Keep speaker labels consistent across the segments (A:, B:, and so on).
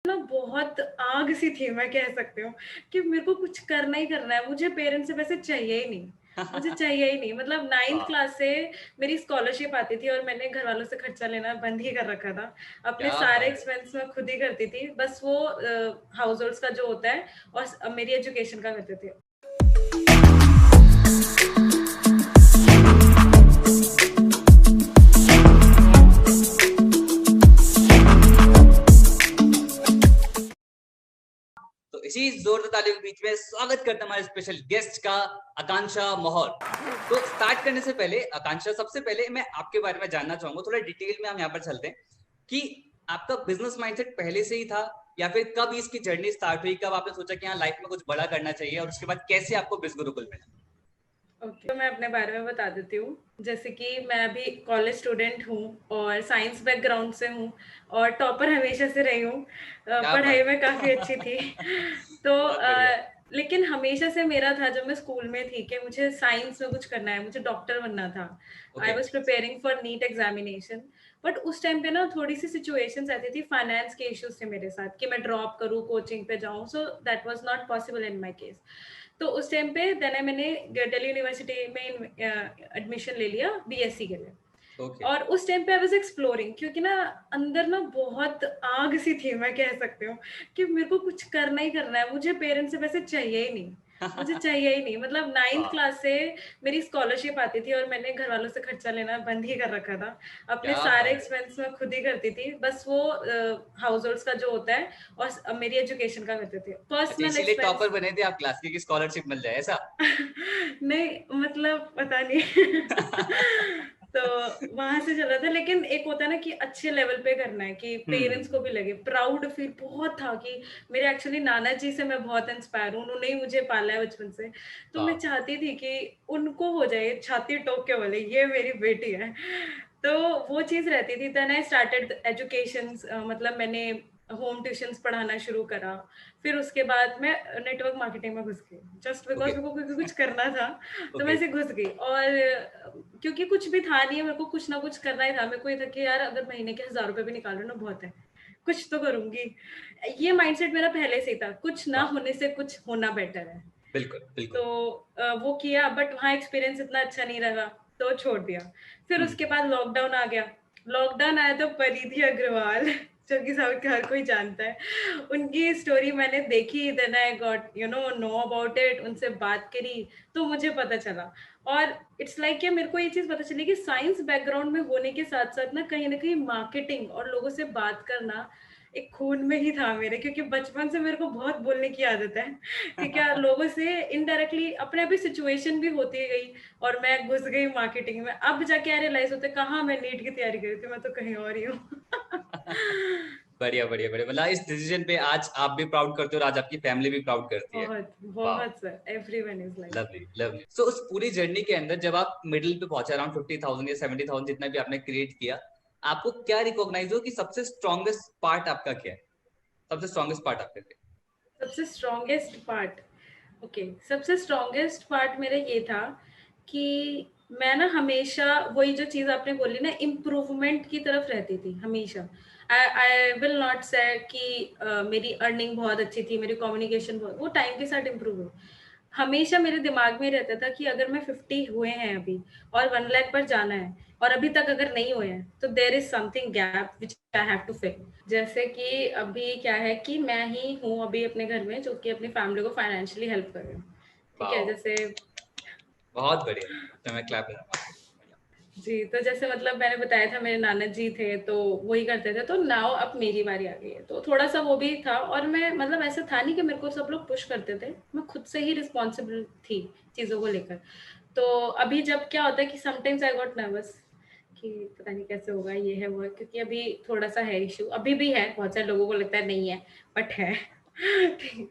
A: ना बहुत आग सी थी, मैं कह सकती हूँ कि मेरे को कुछ करना ही करना है। मुझे पेरेंट्स से पैसे चाहिए ही नहीं, मुझे चाहिए ही नहीं। मतलब 9th
B: वाह!
A: क्लास से मेरी स्कॉलरशिप आती थी और मैंने घरवालों से खर्चा लेना बंद ही कर रखा था। अपने
B: क्या
A: सारे
B: बात है!
A: एक्सपेंस मैं खुद ही करती थी। बस वो हाउस होल्ड्स का जो होता है और मेरी एजुकेशन का करते थे।
B: तो इसी जोरदार तालियों के बीच में स्वागत करता हूँ हमारे स्पेशल गेस्ट का आकांक्षा माहौर। तो स्टार्ट करने से पहले आकांक्षा, सबसे पहले मैं आपके बारे में जानना चाहूंगा, थोड़ा डिटेल में हम यहाँ पर चलते हैं कि आपका बिजनेस माइंडसेट पहले से ही था या फिर कब इसकी जर्नी स्टार्ट हुई, कब आपने सोचा कि हाँ लाइफ में कुछ बड़ा करना चाहिए, और उसके बाद कैसे आपको बिज गुरुकुल मिला?
A: ओके, तो मैं अपने बारे में बता देती हूँ। जैसे कि मैं अभी कॉलेज स्टूडेंट हूँ और साइंस बैकग्राउंड से हूँ और टॉपर हमेशा से रही हूँ।
B: क्या
A: पढ़ाई
B: बात
A: में काफ़ी अच्छी थी। तो
B: बहुत बढ़िया।
A: लेकिन हमेशा से मेरा था जब मैं स्कूल में थी कि मुझे साइंस में कुछ करना है, मुझे डॉक्टर बनना था। I
B: okay.
A: Was preparing for NEET examination. But उस टाइम पे ना थोड़ी-सी सिचुएशंस ऐसी थी, फाइनेंस के इश्यूज़ थे मेरे साथ कि मैं ड्रॉप करूँ, कोचिंग पे जाऊँ, so that was not possible in my case. तो उस टाइम पे देन मैंने दिल्ली यूनिवर्सिटी में एडमिशन ले लिया बीएससी के लिए।
B: ओके।
A: और उस टाइम पे आई वाज़ एक्सप्लोरिंग, क्योंकि ना अंदर ना बहुत आग सी थी, मैं कह सकती हूँ कि मेरे को कुछ करना ही करना है। मुझे पेरेंट्स से पैसे चाहिए ही नहीं, मुझे चाहिए ही नहीं। मतलब 9th
B: वाह!
A: क्लास से मेरी स्कॉलरशिप आती थी और मैंने घरवालों से खर्चा लेना बंद ही कर रखा था। अपने
B: क्या
A: सारे
B: बात है!
A: एक्सपेंस मैं खुद ही करती थी। बस वो हाउस होल्ड्स का जो होता है और मेरी एजुकेशन का करते थे।
B: अच्छा,
A: पर्सनल
B: इसीलिए टॉपर
A: एक्सपेंस
B: बने थे आप क्लास के कि स्कॉलरशिप मिल जाए, ऐसा?
A: नहीं, मतलब पता नहीं। तो वहाँ से चला था, लेकिन एक होता है ना कि अच्छे लेवल पे करना है कि पेरेंट्स को भी लगे, प्राउड फील बहुत था कि मेरे एक्चुअली नाना जी से मैं बहुत इंस्पायर हूँ, उन्होंने ही मुझे पाला है बचपन से। तो मैं
B: वाह!
A: चाहती थी कि उनको हो जाए छाती ठोक के बोले ये मेरी बेटी है। तो वो चीज़ रहती थी। देन आई स्टार्टेड एजुकेशंस, मतलब मैंने होम ट्यूशन्स पढ़ाना शुरू करा। फिर उसके बाद मैं नेटवर्क मार्केटिंग में घुस गई। जस्ट
B: ओके,
A: बिकॉज़ मेरे को क्योंकि कुछ करना था, तो मैं
B: ओके।
A: ऐसे घुस गई। और क्योंकि कुछ भी था नहीं, मेरे को कुछ ना कुछ करना ही था। मेरे को ये था कि यार अगर महीने के ₹1000 भी निकाल रही हूँ ना बहुत है, कुछ तो करूँगी। ये माइंडसेट मेरा पहले से ही था, कुछ ना
B: वाह!
A: होने से कुछ होना बेटर है।
B: बिल्कुल,
A: तो
B: बिल्कुल।
A: वो किया, बट वहाँ एक्सपीरियंस इतना अच्छा नहीं रहा, तो छोड़ दिया। फिर
B: हुँ।
A: उसके बाद लॉकडाउन आ गया। लॉकडाउन आया तो परिधि अग्रवाल जो कि सब हर कोई जानता है। उनकी स्टोरी मैंने देखी, then I got know about it, उनसे बात करी, तो मुझे पता चला। और इट्स लाइक कि मेरे को ये चीज़ पता चली कि साइंस बैकग्राउंड में होने के साथ-साथ ना कहीं न कहीं मार्केटिंग और लोगों से बात करना एक खून में ही था मेरे, क्योंकि बचपन से मेरे को बहुत बोलने की आदत है। कि क्या लोगों से इनडायरेक्टली अपने अभी सिचुएशन भी होती गई और मैं घुस गई मार्केटिंग में। अब जाके रियलाइज़ होता है कहाँ मैं नीट की तैयारी कर रही थी, मैं तो कहीं और ही हूँ।
B: बढ़िया, बढ़िया, बढ़िया। मतलब इस डिसीजन पे आज आप भी प्राउड करते हो और आज आपकी फैमिली भी प्राउड करती है।
A: बहुत,
B: वाओ!
A: बहुत sir, everyone is like
B: lovely, lovely. So उस पूरी जर्नी के अंदर जब आप मिडल पे पहुँचे, अराउंड 50,000 या 70,000 जितना भी आपने क्रिएट किया, आपको क्या रिकॉग्नाइज़ हुआ कि सबसे स्ट्रॉन्गेस्ट पार्ट आपका क्या है? सबसे स्ट्रॉन्गेस्ट पार्ट आपका क्या है?
A: सबसे स्ट्रॉन्गेस्ट पार्ट। ओके, सबसे स्ट्रॉन्गेस्ट पार्ट मेरा ये था कि मैं ना हमेशा वही जो चीज़ आपने बोली ना, इम्प्रूवमेंट की तरफ रहती थी हमेशा। आई आई विल नॉट से कि मेरी अर्निंग बहुत अच्छी थी, मेरी कम्युनिकेशन बहुत, वो टाइम के साथ इम्प्रूव हुई। हमेशा मेरे दिमाग में रहता था कि अगर मैं 50 हुए हैं अभी और 1 लाख पर जाना है और अभी तक अगर नहीं हुए हैं, तो there is something gap which I have to fill. जैसे कि अभी क्या है कि मैं ही हूँ अभी अपने घर में जो कि अपनी फैमिली को फाइनेंशियली हेल्प कर रही हूँ। ठीक है?
B: वाओ!
A: जैसे
B: बहुत बढ़िया। तो मैं क्लैप करूँगा आपके लिए। बढ़िया।
A: जी, तो जैसे मतलब मैंने बताया था मेरे नाना जी थे, तो वही करते थे, तो नाउ अब मेरी बारी आ गई है। तो थोड़ा-सा वो भी था और मैं मतलब ऐसा था नहीं कि मेरे को सब लोग पुश करते थे, मैं खुद से ही रिस्पॉन्सिबल थी चीज़ों को लेकर। तो अभी जब क्या होता है कि समटाइम्स आई गॉट नर्वस कि पता नहीं कैसे होगा, ये है, वो है, क्योंकि अभी थोड़ा-सा है इश्यू, अभी भी है, बहुत सारे लोगों को लगता है नहीं है, बट है। ठीक,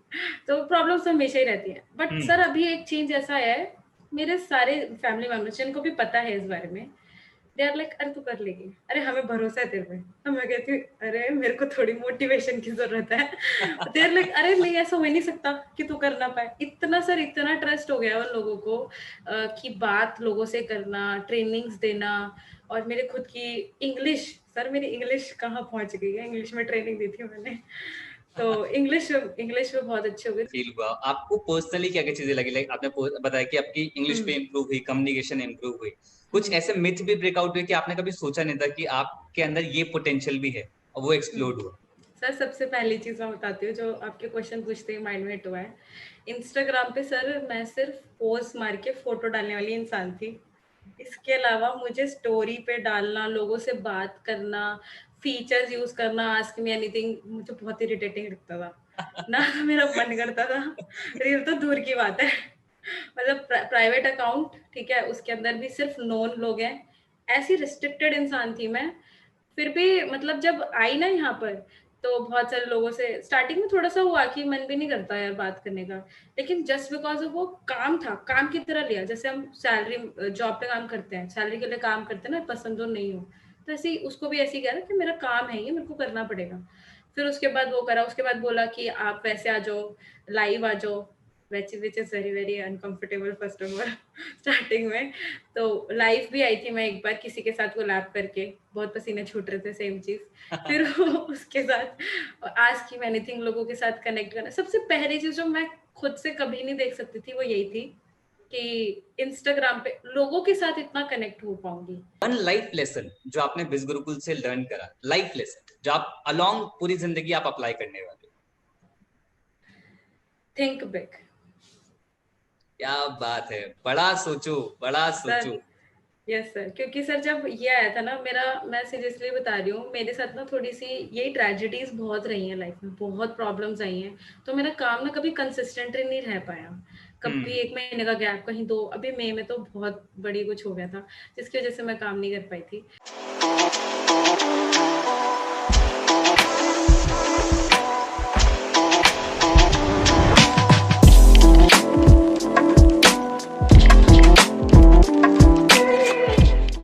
A: तो प्रॉब्लम्स तो हमेशा ही रहती हैं। But
B: hmm.
A: सर अभी एक चेंज ऐसा है, मेरे सारे फैमिली मेंबर्स जिनको भी पता है इस बारे में, दे आर लाइक अरे तू कर लेगी, अरे हमें भरोसा है तेरे पे। तो मैं कहती हूँ अरे मेरे को थोड़ी मोटिवेशन की ज़रूरत है। दे आर लाइक अरे नहीं ऐसा हो ही नहीं सकता कि तू कर ना पाए। इतना सर इतना ट्रस्ट हो गया है उन लोगों को कि बात लोगों से करना, ट्रेनिंग्स देना और मेरे खुद की इंग्लिश, सर मेरी इंग्लिश कहाँ पहुँच गई है, इंग्लिश में ट्रेनिंग दी थी मैंने। तो इंग्लिश इंग्लिश में बहुत अच्छी हो गई।
B: फील हुआ आपको पर्सनली क्या क्या चीजें लगी, लाइक आपने बताया कि आपकी इंग्लिश पे इम्प्रूव हुई, कम्युनिकेशन इम्प्रूव हुई, कुछ ऐसे मिथ भी ब्रेकआउट हुए कि आपने कभी सोचा नहीं था कि आपके अंदर ये पोटेंशियल भी है और वो एक्सप्लोड हुआ?
A: सर सबसे पहली चीज मैं बताती हूँ जो आपके क्वेश्चन पूछते ही माइंड में हिट हुआ है। इंस्टाग्राम पे सर मैं सिर्फ पोस्ट मार के फोटो डालने वाली इंसान थी। इसके अलावा मुझे स्टोरी पे डालना, लोगों से बात करना, फीचर्स यूज करना, आस्क मी एनीथिंग मुझे बहुत इरिटेटिंग लगता था। ना मेरा मन करता था, रील तो दूर की बात है। मतलब प्राइवेट अकाउंट ठीक है, उसके अंदर भी सिर्फ नोन लोग हैं। ऐसी रिस्ट्रिक्टेड इंसान थी मैं। फिर भी मतलब जब आई ना यहाँ पर, तो बहुत सारे लोगों से स्टार्टिंग में थोड़ा सा हुआ कि मन भी नहीं करता यार बात करने का। लेकिन जस्ट बिकॉज ऑफ वो काम था, काम की तरह लिया, जैसे हम सैलरी जॉब पे काम करते हैं, सैलरी के लिए काम करते हैं ना, पसंद हो नहीं हो, तो ऐसे ही उसको भी ऐसे ही कह रहा कि मेरा काम है ये, मेरे को करना पड़ेगा। फिर उसके बाद वो करा, उसके बाद बोला कि आप वैसे आ जाओ, लाइव आ जाओ, which is very very uncomfortable first of all starting में। तो लाइव भी आई थी मैं एक बार किसी के साथ कोलैब करके, बहुत पसीने छूट रहे थे, सेम चीज। फिर उसके साथ आज की एनीथिंग, लोगों के साथ कनेक्ट करना, सबसे पहली चीज जो मैं खुद से कभी नहीं देख सकती थी वो यही थी कि इंस्टाग्राम पे लोगों के साथ इतना कनेक्ट हो पाऊंगी।
B: वन लाइफ लेसन जो आपने बिज गुरुकुल से लर्न करा, लाइफ लेसन जो आप अलोंग पूरी जिंदगी आप अप्लाई करने वाले हो?
A: Think big.
B: क्या बात है, बड़ा सोचो, बड़ा
A: सर,
B: सोचो।
A: यस सर, क्योंकि सर जब ये आया था ना मेरा, मैं सीरियसली बता रही हूँ, मेरे साथ ना थोड़ी सी यही ट्रेजेडीज बहुत रही हैं लाइफ में, बहुत प्रॉब्लम्स आई हैं। तो मेरा काम ना कभी कंसिस्टेंटली नहीं रह पाया। कभी
B: हम्म।
A: 1 महीने का गैप, कहीं 2, अभी मई में तो बहुत बड़ी कुछ हो गया था जिसकी वजह से मैं काम नहीं कर पाई थी।